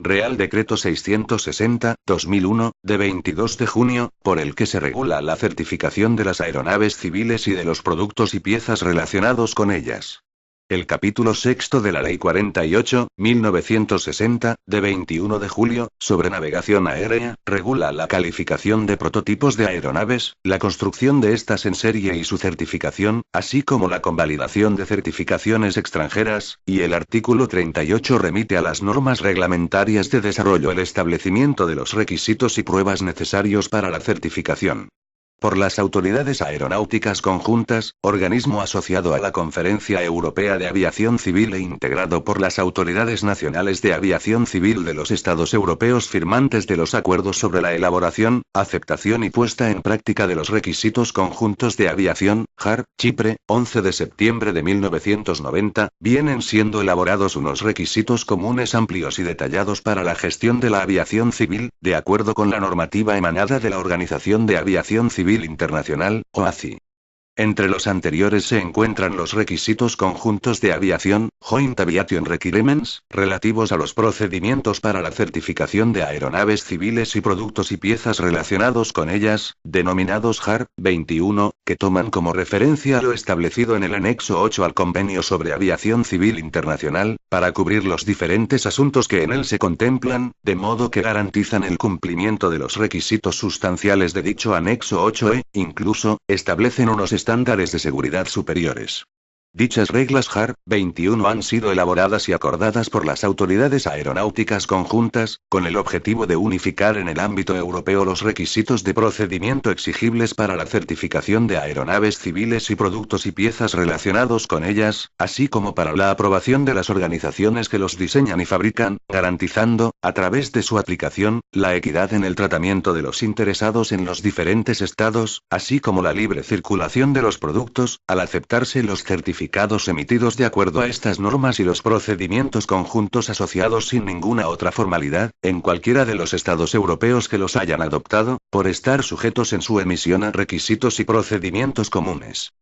Real Decreto 660/2001, de 22 de junio, por el que se regula la certificación de las aeronaves civiles y de los productos y piezas relacionados con ellas. El capítulo sexto de la Ley 48/1960, de 21 de julio, sobre navegación aérea, regula la calificación de prototipos de aeronaves, la construcción de estas en serie y su certificación, así como la convalidación de certificaciones extranjeras, y el artículo 38 remite a las normas reglamentarias de desarrollo el establecimiento de los requisitos y pruebas necesarios para la certificación. Por las autoridades aeronáuticas conjuntas, organismo asociado a la Conferencia Europea de Aviación Civil e integrado por las autoridades nacionales de aviación civil de los Estados europeos firmantes de los acuerdos sobre la elaboración, aceptación y puesta en práctica de los requisitos conjuntos de aviación, JAR, Chipre, 11 de septiembre de 1990, vienen siendo elaborados unos requisitos comunes amplios y detallados para la gestión de la aviación civil, de acuerdo con la normativa emanada de la Organización de Aviación Civil Internacional, OACI. Entre los anteriores se encuentran los requisitos conjuntos de aviación, Joint Aviation Requirements, relativos a los procedimientos para la certificación de aeronaves civiles y productos y piezas relacionados con ellas, denominados JAR 21, que toman como referencia lo establecido en el anexo 8 al Convenio sobre Aviación Civil Internacional, para cubrir los diferentes asuntos que en él se contemplan, de modo que garantizan el cumplimiento de los requisitos sustanciales de dicho anexo 8 e, incluso, establecen unos estándares de seguridad superiores. Dichas reglas JAR 21 han sido elaboradas y acordadas por las autoridades aeronáuticas conjuntas, con el objetivo de unificar en el ámbito europeo los requisitos de procedimiento exigibles para la certificación de aeronaves civiles y productos y piezas relacionados con ellas, así como para la aprobación de las organizaciones que los diseñan y fabrican, garantizando, a través de su aplicación, la equidad en el tratamiento de los interesados en los diferentes estados, así como la libre circulación de los productos, al aceptarse los certificados emitidos de acuerdo a estas normas y los procedimientos conjuntos asociados sin ninguna otra formalidad, en cualquiera de los estados europeos que los hayan adoptado, por estar sujetos en su emisión a requisitos y procedimientos comunes.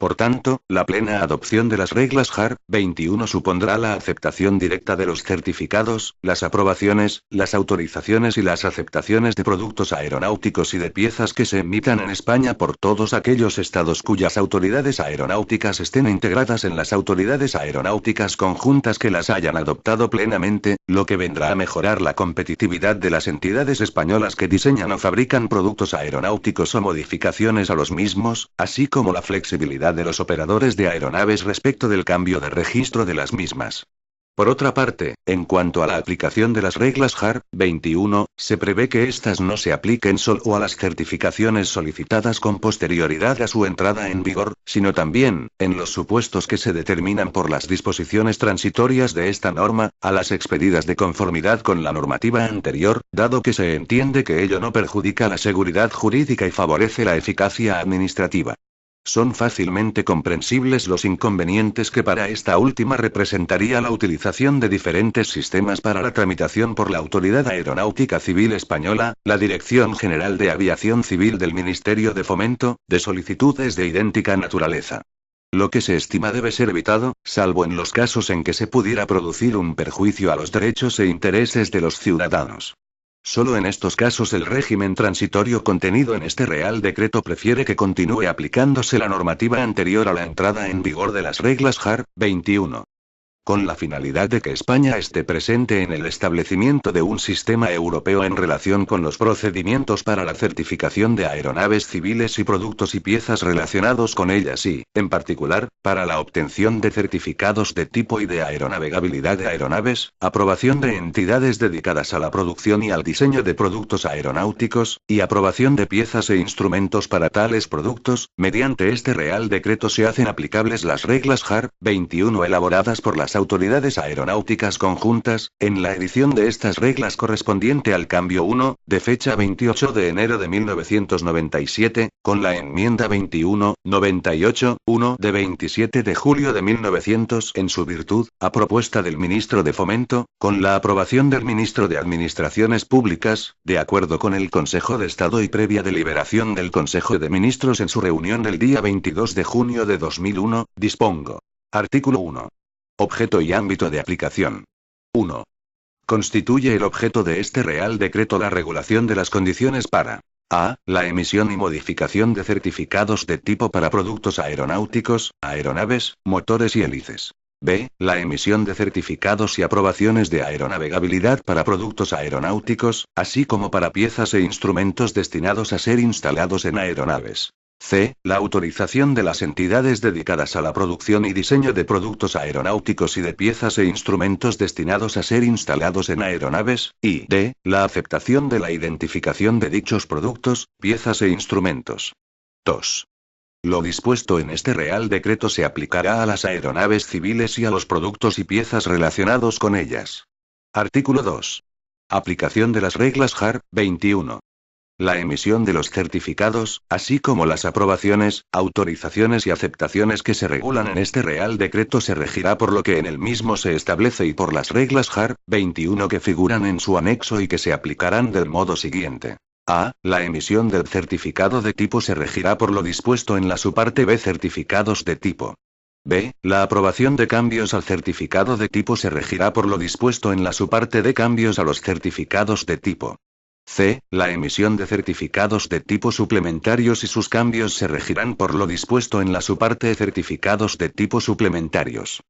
Por tanto, la plena adopción de las reglas JAR 21 supondrá la aceptación directa de los certificados, las aprobaciones, las autorizaciones y las aceptaciones de productos aeronáuticos y de piezas que se emitan en España por todos aquellos estados cuyas autoridades aeronáuticas estén integradas en las autoridades aeronáuticas conjuntas que las hayan adoptado plenamente, lo que vendrá a mejorar la competitividad de las entidades españolas que diseñan o fabrican productos aeronáuticos o modificaciones a los mismos, así como la flexibilidad de los operadores de aeronaves respecto del cambio de registro de las mismas. Por otra parte, en cuanto a la aplicación de las reglas JAR 21, se prevé que éstas no se apliquen solo a las certificaciones solicitadas con posterioridad a su entrada en vigor, sino también, en los supuestos que se determinan por las disposiciones transitorias de esta norma, a las expedidas de conformidad con la normativa anterior, dado que se entiende que ello no perjudica la seguridad jurídica y favorece la eficacia administrativa. Son fácilmente comprensibles los inconvenientes que para esta última representaría la utilización de diferentes sistemas para la tramitación por la Autoridad Aeronáutica Civil Española, la Dirección General de Aviación Civil del Ministerio de Fomento, de solicitudes de idéntica naturaleza. Lo que se estima debe ser evitado, salvo en los casos en que se pudiera producir un perjuicio a los derechos e intereses de los ciudadanos. Solo en estos casos el régimen transitorio contenido en este Real Decreto prefiere que continúe aplicándose la normativa anterior a la entrada en vigor de las reglas JAR 21. Con la finalidad de que España esté presente en el establecimiento de un sistema europeo en relación con los procedimientos para la certificación de aeronaves civiles y productos y piezas relacionados con ellas y, en particular, para la obtención de certificados de tipo y de aeronavegabilidad de aeronaves, aprobación de entidades dedicadas a la producción y al diseño de productos aeronáuticos, y aprobación de piezas e instrumentos para tales productos, mediante este Real Decreto se hacen aplicables las reglas JAR 21 elaboradas por las autoridades aeronáuticas conjuntas, en la edición de estas reglas correspondiente al cambio 1, de fecha 28 de enero de 1997, con la enmienda 2198-1 de 27 de julio de 1900 en su virtud, a propuesta del ministro de Fomento, con la aprobación del ministro de Administraciones Públicas, de acuerdo con el Consejo de Estado y previa deliberación del Consejo de Ministros en su reunión del día 22 de junio de 2001, dispongo. Artículo 1. Objeto y ámbito de aplicación. 1. Constituye el objeto de este Real Decreto la regulación de las condiciones para a. La emisión y modificación de certificados de tipo para productos aeronáuticos, aeronaves, motores y hélices. B. La emisión de certificados y aprobaciones de aeronavegabilidad para productos aeronáuticos, así como para piezas e instrumentos destinados a ser instalados en aeronaves. C. La autorización de las entidades dedicadas a la producción y diseño de productos aeronáuticos y de piezas e instrumentos destinados a ser instalados en aeronaves, y D. La aceptación de la identificación de dichos productos, piezas e instrumentos. 2. Lo dispuesto en este Real Decreto se aplicará a las aeronaves civiles y a los productos y piezas relacionados con ellas. Artículo 2. Aplicación de las reglas JAR 21. La emisión de los certificados, así como las aprobaciones, autorizaciones y aceptaciones que se regulan en este Real Decreto se regirá por lo que en el mismo se establece y por las reglas JAR 21 que figuran en su anexo y que se aplicarán del modo siguiente. A. La emisión del certificado de tipo se regirá por lo dispuesto en la subparte B. Certificados de tipo. B. La aprobación de cambios al certificado de tipo se regirá por lo dispuesto en la subparte D. Cambios a los certificados de tipo. C. La emisión de certificados de tipo suplementarios y sus cambios se regirán por lo dispuesto en la subparte E. Certificados de tipo suplementarios.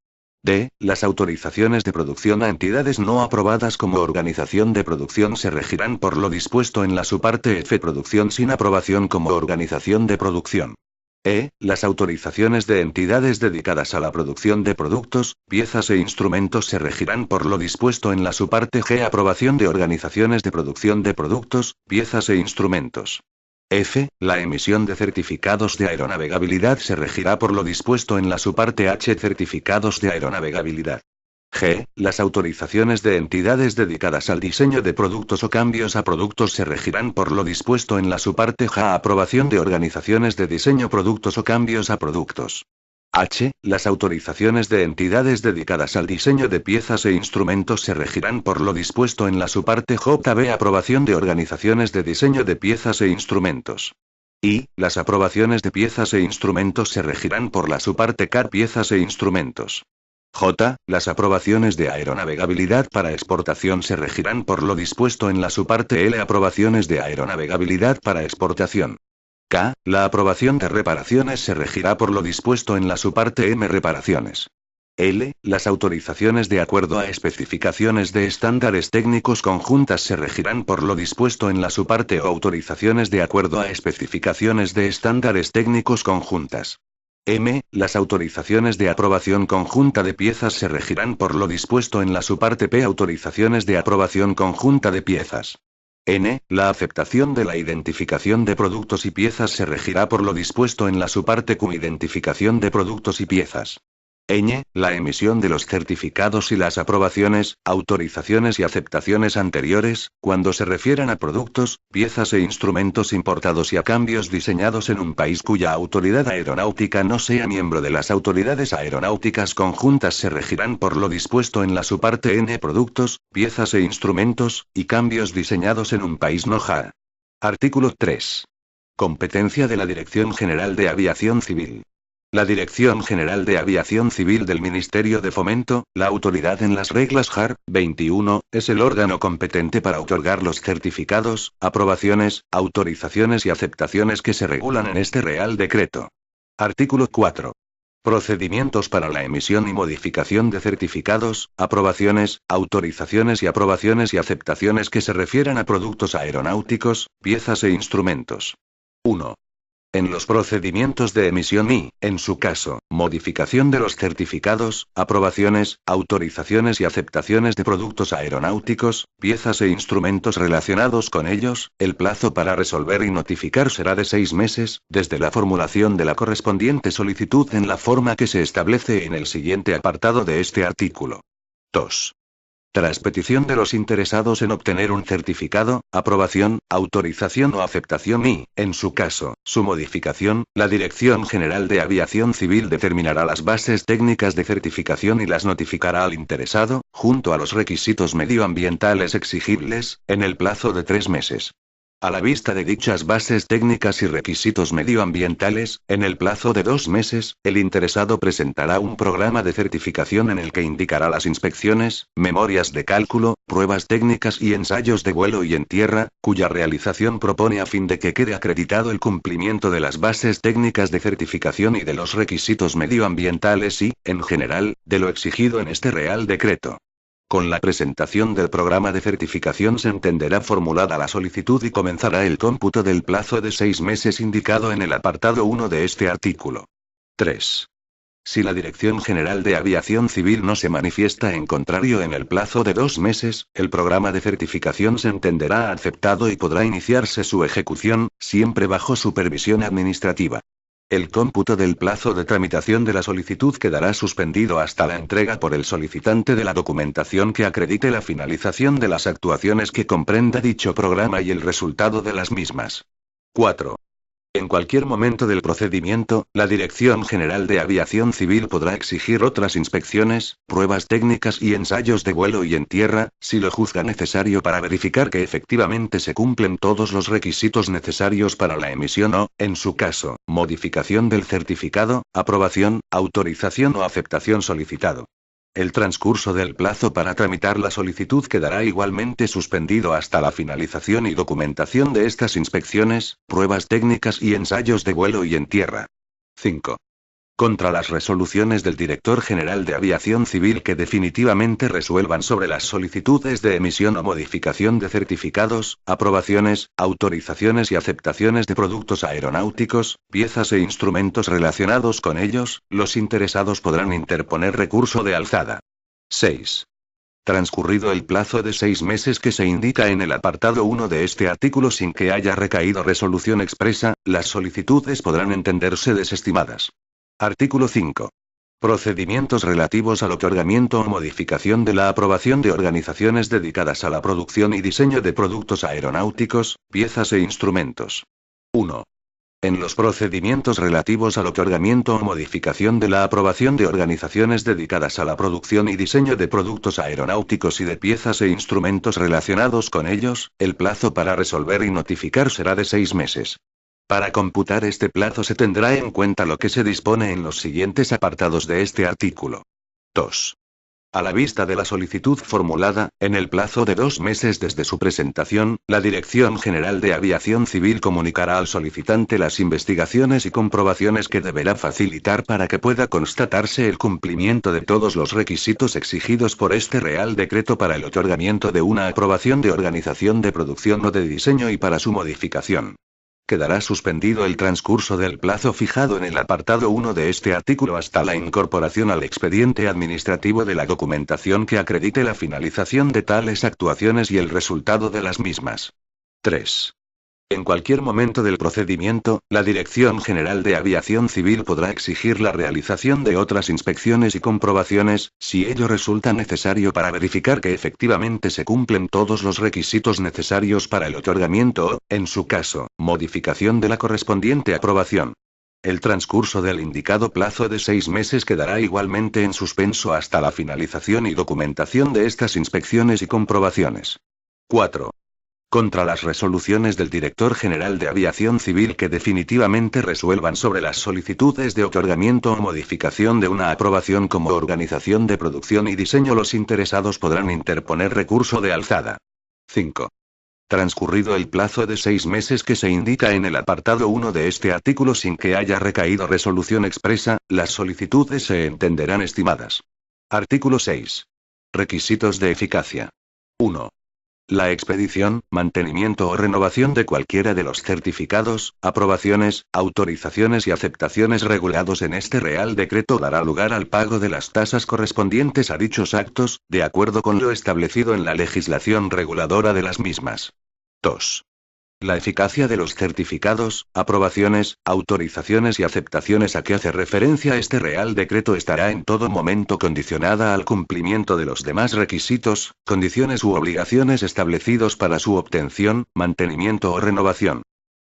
D. Las autorizaciones de producción a entidades no aprobadas como organización de producción se regirán por lo dispuesto en la subparte F. Producción sin aprobación como organización de producción. E. Las autorizaciones de entidades dedicadas a la producción de productos, piezas e instrumentos se regirán por lo dispuesto en la subparte G. Aprobación de organizaciones de producción de productos, piezas e instrumentos. F. La emisión de certificados de aeronavegabilidad se regirá por lo dispuesto en la subparte H. Certificados de aeronavegabilidad. G. Las autorizaciones de entidades dedicadas al diseño de productos o cambios a productos se regirán por lo dispuesto en la subparte J. Aprobación de organizaciones de diseño productos o cambios a productos. H. Las autorizaciones de entidades dedicadas al diseño de piezas e instrumentos se regirán por lo dispuesto en la subparte J. B. Aprobación de organizaciones de diseño de piezas e instrumentos. I. Las aprobaciones de piezas e instrumentos se regirán por la subparte K. Piezas e instrumentos. J. Las aprobaciones de aeronavegabilidad para exportación se regirán por lo dispuesto en la subparte L. Aprobaciones de aeronavegabilidad para exportación. K. La aprobación de reparaciones se regirá por lo dispuesto en la subparte M. Reparaciones. L. Las autorizaciones de acuerdo a especificaciones de estándares técnicos conjuntas se regirán por lo dispuesto en la subparte O. Autorizaciones de acuerdo a especificaciones de estándares técnicos conjuntas. M. Las autorizaciones de aprobación conjunta de piezas se regirán por lo dispuesto en la subparte P. Autorizaciones de aprobación conjunta de piezas. N. La aceptación de la identificación de productos y piezas se regirá por lo dispuesto en la subparte Q. Identificación de productos y piezas. Ñ. La emisión de los certificados y las aprobaciones, autorizaciones y aceptaciones anteriores, cuando se refieran a productos, piezas e instrumentos importados y a cambios diseñados en un país cuya autoridad aeronáutica no sea miembro de las autoridades aeronáuticas conjuntas se regirán por lo dispuesto en la subparte N. Productos, piezas e instrumentos, y cambios diseñados en un país no JAR. Artículo 3. Competencia de la Dirección General de Aviación Civil. La Dirección General de Aviación Civil del Ministerio de Fomento, la autoridad en las reglas JAR 21, es el órgano competente para otorgar los certificados, aprobaciones, autorizaciones y aceptaciones que se regulan en este Real Decreto. Artículo 4. Procedimientos para la emisión y modificación de certificados, aprobaciones, autorizaciones y aceptaciones que se refieran a productos aeronáuticos, piezas e instrumentos. 1. En los procedimientos de emisión y, en su caso, modificación de los certificados, aprobaciones, autorizaciones y aceptaciones de productos aeronáuticos, piezas e instrumentos relacionados con ellos, el plazo para resolver y notificar será de 6 meses, desde la formulación de la correspondiente solicitud en la forma que se establece en el siguiente apartado de este artículo. 2. Tras petición de los interesados en obtener un certificado, aprobación, autorización o aceptación y, en su caso, su modificación, la Dirección General de Aviación Civil determinará las bases técnicas de certificación y las notificará al interesado, junto a los requisitos medioambientales exigibles, en el plazo de 3 meses. A la vista de dichas bases técnicas y requisitos medioambientales, en el plazo de 2 meses, el interesado presentará un programa de certificación en el que indicará las inspecciones, memorias de cálculo, pruebas técnicas y ensayos de vuelo y en tierra, cuya realización propone a fin de que quede acreditado el cumplimiento de las bases técnicas de certificación y de los requisitos medioambientales y, en general, de lo exigido en este Real Decreto. Con la presentación del programa de certificación se entenderá formulada la solicitud y comenzará el cómputo del plazo de 6 meses indicado en el apartado 1 de este artículo. 3. Si la Dirección General de Aviación Civil no se manifiesta en contrario en el plazo de 2 meses, el programa de certificación se entenderá aceptado y podrá iniciarse su ejecución, siempre bajo supervisión administrativa. El cómputo del plazo de tramitación de la solicitud quedará suspendido hasta la entrega por el solicitante de la documentación que acredite la finalización de las actuaciones que comprenda dicho programa y el resultado de las mismas. 4. En cualquier momento del procedimiento, la Dirección General de Aviación Civil podrá exigir otras inspecciones, pruebas técnicas y ensayos de vuelo y en tierra, si lo juzga necesario para verificar que efectivamente se cumplen todos los requisitos necesarios para la emisión o, en su caso, modificación del certificado, aprobación, autorización o aceptación solicitado. El transcurso del plazo para tramitar la solicitud quedará igualmente suspendido hasta la finalización y documentación de estas inspecciones, pruebas técnicas y ensayos de vuelo y en tierra. 5. Contra las resoluciones del Director General de Aviación Civil que definitivamente resuelvan sobre las solicitudes de emisión o modificación de certificados, aprobaciones, autorizaciones y aceptaciones de productos aeronáuticos, piezas e instrumentos relacionados con ellos, los interesados podrán interponer recurso de alzada. 6. Transcurrido el plazo de 6 meses que se indica en el apartado 1 de este artículo sin que haya recaído resolución expresa, las solicitudes podrán entenderse desestimadas. Artículo 5. Procedimientos relativos al otorgamiento o modificación de la aprobación de organizaciones dedicadas a la producción y diseño de productos aeronáuticos, piezas e instrumentos. 1. En los procedimientos relativos al otorgamiento o modificación de la aprobación de organizaciones dedicadas a la producción y diseño de productos aeronáuticos y de piezas e instrumentos relacionados con ellos, el plazo para resolver y notificar será de 6 meses. Para computar este plazo se tendrá en cuenta lo que se dispone en los siguientes apartados de este artículo. 2. A la vista de la solicitud formulada, en el plazo de 2 meses desde su presentación, la Dirección General de Aviación Civil comunicará al solicitante las investigaciones y comprobaciones que deberá facilitar para que pueda constatarse el cumplimiento de todos los requisitos exigidos por este Real Decreto para el otorgamiento de una aprobación de organización de producción o de diseño y para su modificación. Quedará suspendido el transcurso del plazo fijado en el apartado 1 de este artículo hasta la incorporación al expediente administrativo de la documentación que acredite la finalización de tales actuaciones y el resultado de las mismas. 3. En cualquier momento del procedimiento, la Dirección General de Aviación Civil podrá exigir la realización de otras inspecciones y comprobaciones, si ello resulta necesario para verificar que efectivamente se cumplen todos los requisitos necesarios para el otorgamiento o, en su caso, modificación de la correspondiente aprobación. El transcurso del indicado plazo de 6 meses quedará igualmente en suspenso hasta la finalización y documentación de estas inspecciones y comprobaciones. 4. Contra las resoluciones del Director General de Aviación Civil que definitivamente resuelvan sobre las solicitudes de otorgamiento o modificación de una aprobación como organización de producción y diseño, los interesados podrán interponer recurso de alzada. 5. Transcurrido el plazo de 6 meses que se indica en el apartado 1 de este artículo sin que haya recaído resolución expresa, las solicitudes se entenderán estimadas. Artículo 6. Requisitos de eficacia. 1. La expedición, mantenimiento o renovación de cualquiera de los certificados, aprobaciones, autorizaciones y aceptaciones regulados en este Real Decreto dará lugar al pago de las tasas correspondientes a dichos actos, de acuerdo con lo establecido en la legislación reguladora de las mismas. 2. La eficacia de los certificados, aprobaciones, autorizaciones y aceptaciones a que hace referencia este Real Decreto estará en todo momento condicionada al cumplimiento de los demás requisitos, condiciones u obligaciones establecidos para su obtención, mantenimiento o renovación.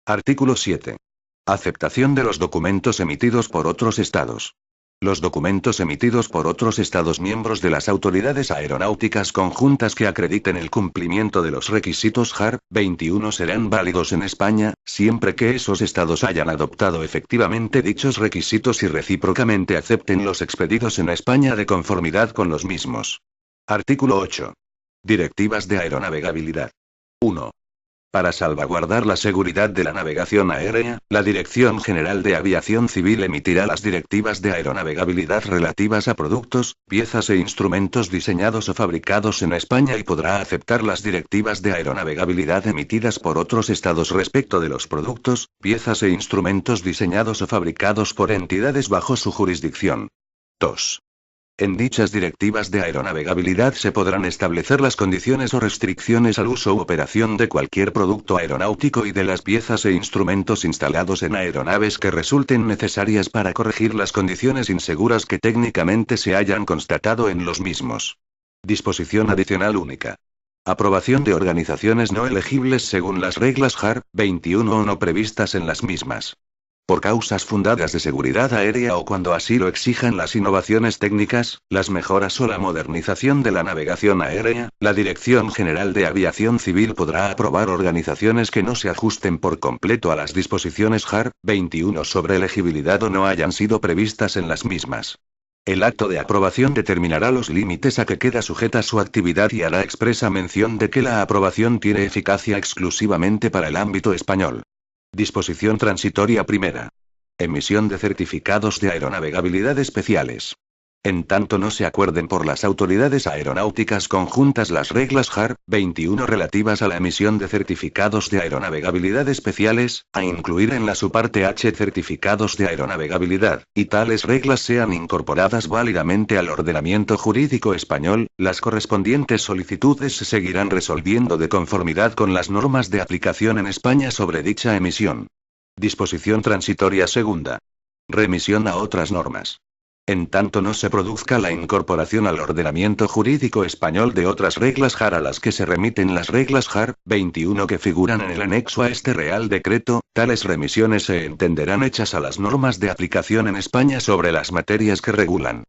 Artículo 7. Aceptación de los documentos emitidos por otros estados. Los documentos emitidos por otros Estados miembros de las autoridades aeronáuticas conjuntas que acrediten el cumplimiento de los requisitos JAR 21 serán válidos en España, siempre que esos Estados hayan adoptado efectivamente dichos requisitos y recíprocamente acepten los expedidos en España de conformidad con los mismos. Artículo 8. Directivas de aeronavegabilidad. 1. Para salvaguardar la seguridad de la navegación aérea, la Dirección General de Aviación Civil emitirá las directivas de aeronavegabilidad relativas a productos, piezas e instrumentos diseñados o fabricados en España y podrá aceptar las directivas de aeronavegabilidad emitidas por otros estados respecto de los productos, piezas e instrumentos diseñados o fabricados por entidades bajo su jurisdicción. 2. En dichas directivas de aeronavegabilidad se podrán establecer las condiciones o restricciones al uso u operación de cualquier producto aeronáutico y de las piezas e instrumentos instalados en aeronaves que resulten necesarias para corregir las condiciones inseguras que técnicamente se hayan constatado en los mismos. Disposición adicional única. Aprobación de organizaciones no elegibles según las reglas JAR 21 o no previstas en las mismas. Por causas fundadas de seguridad aérea o cuando así lo exijan las innovaciones técnicas, las mejoras o la modernización de la navegación aérea, la Dirección General de Aviación Civil podrá aprobar organizaciones que no se ajusten por completo a las disposiciones JAR 21 sobre elegibilidad o no hayan sido previstas en las mismas. El acto de aprobación determinará los límites a que queda sujeta su actividad y hará expresa mención de que la aprobación tiene eficacia exclusivamente para el ámbito español. Disposición transitoria primera. Emisión de certificados de aeronavegabilidad especiales. En tanto no se acuerden por las autoridades aeronáuticas conjuntas las reglas JAR 21 relativas a la emisión de certificados de aeronavegabilidad especiales, a incluir en la subparte H certificados de aeronavegabilidad, y tales reglas sean incorporadas válidamente al ordenamiento jurídico español, las correspondientes solicitudes se seguirán resolviendo de conformidad con las normas de aplicación en España sobre dicha emisión. Disposición transitoria segunda. Remisión a otras normas. En tanto no se produzca la incorporación al ordenamiento jurídico español de otras reglas JAR a las que se remiten las reglas JAR 21 que figuran en el anexo a este Real Decreto, tales remisiones se entenderán hechas a las normas de aplicación en España sobre las materias que regulan.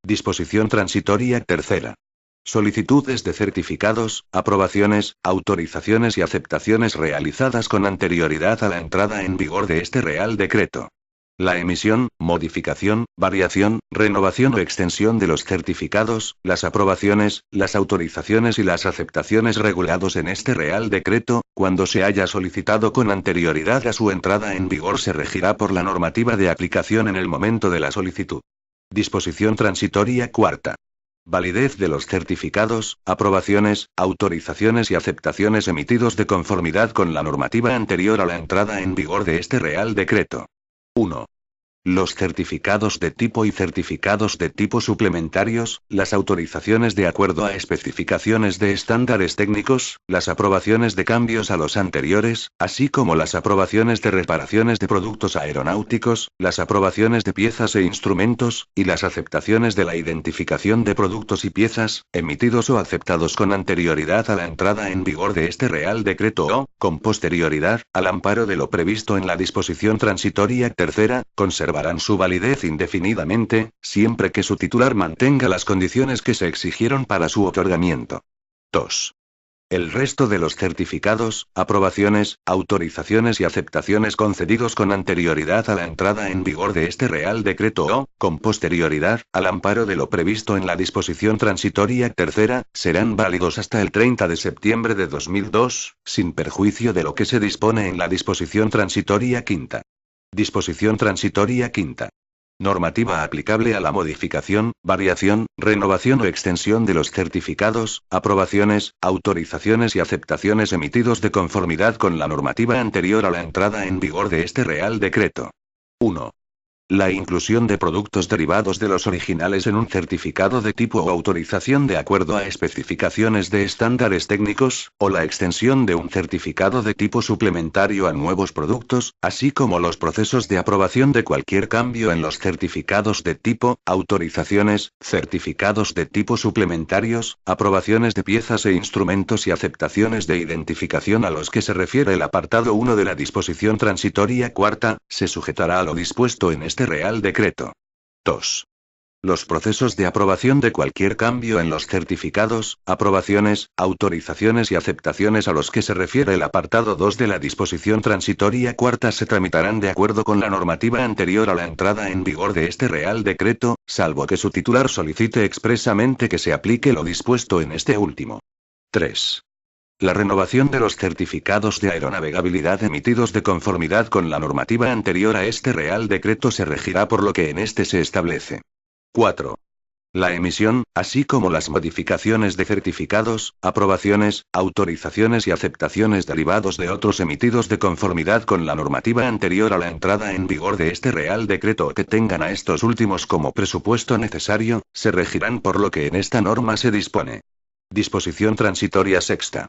Disposición transitoria tercera. Solicitudes de certificados, aprobaciones, autorizaciones y aceptaciones realizadas con anterioridad a la entrada en vigor de este Real Decreto. La emisión, modificación, variación, renovación o extensión de los certificados, las aprobaciones, las autorizaciones y las aceptaciones regulados en este Real Decreto, cuando se haya solicitado con anterioridad a su entrada en vigor se regirá por la normativa de aplicación en el momento de la solicitud. Disposición transitoria cuarta. Validez de los certificados, aprobaciones, autorizaciones y aceptaciones emitidos de conformidad con la normativa anterior a la entrada en vigor de este Real Decreto. 1. Los certificados de tipo y certificados de tipo suplementarios, las autorizaciones de acuerdo a especificaciones de estándares técnicos, las aprobaciones de cambios a los anteriores, así como las aprobaciones de reparaciones de productos aeronáuticos, las aprobaciones de piezas e instrumentos, y las aceptaciones de la identificación de productos y piezas, emitidos o aceptados con anterioridad a la entrada en vigor de este Real Decreto o, con posterioridad, al amparo de lo previsto en la disposición transitoria tercera, conservarán su validez indefinidamente, siempre que su titular mantenga las condiciones que se exigieron para su otorgamiento. 2. El resto de los certificados, aprobaciones, autorizaciones y aceptaciones concedidos con anterioridad a la entrada en vigor de este Real Decreto o, con posterioridad, al amparo de lo previsto en la disposición transitoria tercera, serán válidos hasta el 30 de septiembre de 2002, sin perjuicio de lo que se dispone en la disposición transitoria quinta. Disposición transitoria quinta. Normativa aplicable a la modificación, variación, renovación o extensión de los certificados, aprobaciones, autorizaciones y aceptaciones emitidos de conformidad con la normativa anterior a la entrada en vigor de este Real Decreto. 1. La inclusión de productos derivados de los originales en un certificado de tipo o autorización de acuerdo a especificaciones de estándares técnicos, o la extensión de un certificado de tipo suplementario a nuevos productos, así como los procesos de aprobación de cualquier cambio en los certificados de tipo, autorizaciones, certificados de tipo suplementarios, aprobaciones de piezas e instrumentos y aceptaciones de identificación a los que se refiere el apartado 1 de la disposición transitoria cuarta, se sujetará a lo dispuesto en este Real Decreto. 2. Los procesos de aprobación de cualquier cambio en los certificados, aprobaciones, autorizaciones y aceptaciones a los que se refiere el apartado 2 de la disposición transitoria cuarta se tramitarán de acuerdo con la normativa anterior a la entrada en vigor de este Real Decreto, salvo que su titular solicite expresamente que se aplique lo dispuesto en este último. 3. La renovación de los certificados de aeronavegabilidad emitidos de conformidad con la normativa anterior a este Real Decreto se regirá por lo que en este se establece. 4. La emisión, así como las modificaciones de certificados, aprobaciones, autorizaciones y aceptaciones derivados de otros emitidos de conformidad con la normativa anterior a la entrada en vigor de este Real Decreto o que tengan a estos últimos como presupuesto necesario, se regirán por lo que en esta norma se dispone. Disposición transitoria sexta.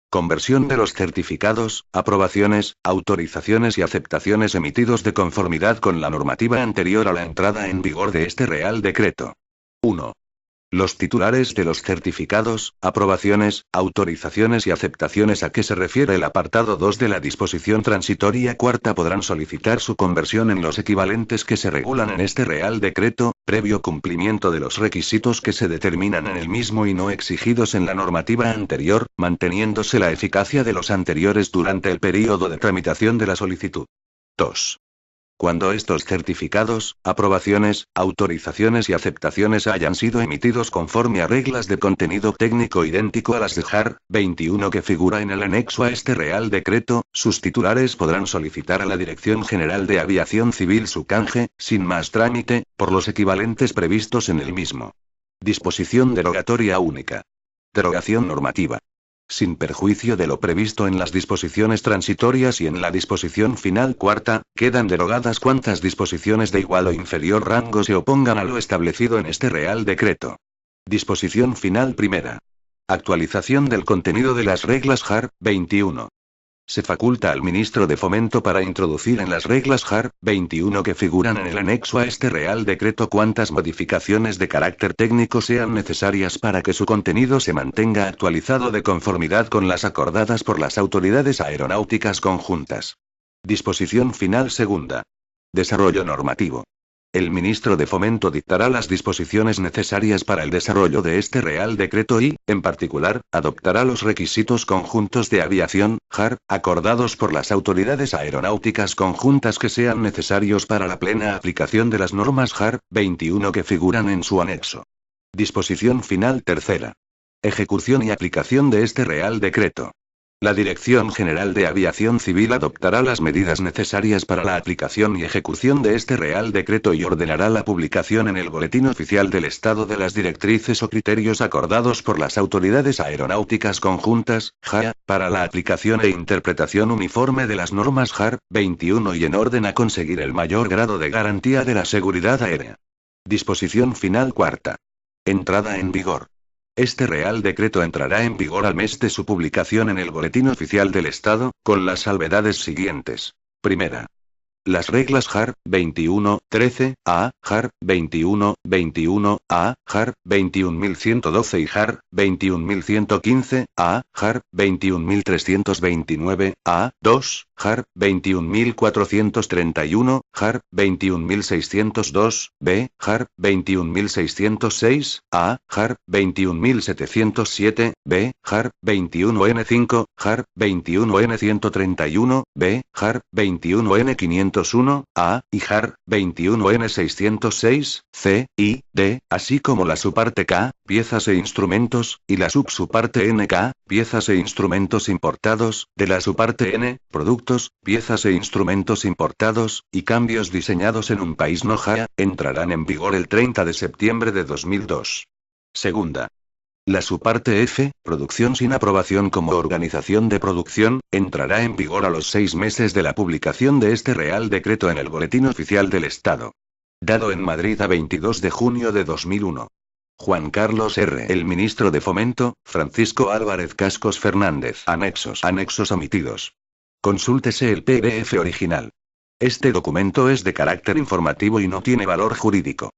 Conversión de los certificados, aprobaciones, autorizaciones y aceptaciones emitidos de conformidad con la normativa anterior a la entrada en vigor de este Real Decreto. 1. Los titulares de los certificados, aprobaciones, autorizaciones y aceptaciones a que se refiere el apartado 2 de la disposición transitoria cuarta podrán solicitar su conversión en los equivalentes que se regulan en este Real Decreto, previo cumplimiento de los requisitos que se determinan en el mismo y no exigidos en la normativa anterior, manteniéndose la eficacia de los anteriores durante el período de tramitación de la solicitud. 2. Cuando estos certificados, aprobaciones, autorizaciones y aceptaciones hayan sido emitidos conforme a reglas de contenido técnico idéntico a las de JAR 21 que figura en el anexo a este Real Decreto, sus titulares podrán solicitar a la Dirección General de Aviación Civil su canje, sin más trámite, por los equivalentes previstos en el mismo. Disposición derogatoria única. Derogación normativa. Sin perjuicio de lo previsto en las disposiciones transitorias y en la disposición final cuarta, quedan derogadas cuantas disposiciones de igual o inferior rango se opongan a lo establecido en este Real Decreto. Disposición final primera. Actualización del contenido de las reglas JAR 21. Se faculta al ministro de Fomento para introducir en las reglas JAR 21 que figuran en el anexo a este Real Decreto cuantas modificaciones de carácter técnico sean necesarias para que su contenido se mantenga actualizado de conformidad con las acordadas por las autoridades aeronáuticas conjuntas. Disposición final segunda. Desarrollo normativo. El ministro de Fomento dictará las disposiciones necesarias para el desarrollo de este Real Decreto y, en particular, adoptará los requisitos conjuntos de aviación, JAR, acordados por las autoridades aeronáuticas conjuntas que sean necesarios para la plena aplicación de las normas JAR 21 que figuran en su anexo. Disposición final tercera. Ejecución y aplicación de este Real Decreto. La Dirección General de Aviación Civil adoptará las medidas necesarias para la aplicación y ejecución de este Real Decreto y ordenará la publicación en el Boletín Oficial del Estado de las directrices o criterios acordados por las autoridades aeronáuticas conjuntas, JAA, para la aplicación e interpretación uniforme de las normas JAR 21 y en orden a conseguir el mayor grado de garantía de la seguridad aérea. Disposición final cuarta. Entrada en vigor. Este Real Decreto entrará en vigor al mes de su publicación en el Boletín Oficial del Estado, con las salvedades siguientes. Primera. Las reglas JAR 21, 13, A, JAR 21, 21, A, JAR 21112 y JAR 21115, A, JAR 21329, A, 2, JAR 21431, JAR 21602, B, JAR 21606, A, JAR 21707, B, JAR 21N5, JAR 21N131, B, JAR 21N501, A, y JAR 21N606, C, I, D, así como la subparte K, piezas e instrumentos, y la subparte NK, piezas e instrumentos importados, de la subparte N, productos, piezas e instrumentos importados, y cambios diseñados en un país no JAA, entrarán en vigor el 30 de septiembre de 2002. Segunda. La subparte F, producción sin aprobación como organización de producción, entrará en vigor a los 6 meses de la publicación de este Real Decreto en el Boletín Oficial del Estado. Dado en Madrid a 22 de junio de 2001. Juan Carlos R. El ministro de Fomento, Francisco Álvarez Cascos Fernández. Anexos omitidos. Consúltese el PDF original. Este documento es de carácter informativo y no tiene valor jurídico.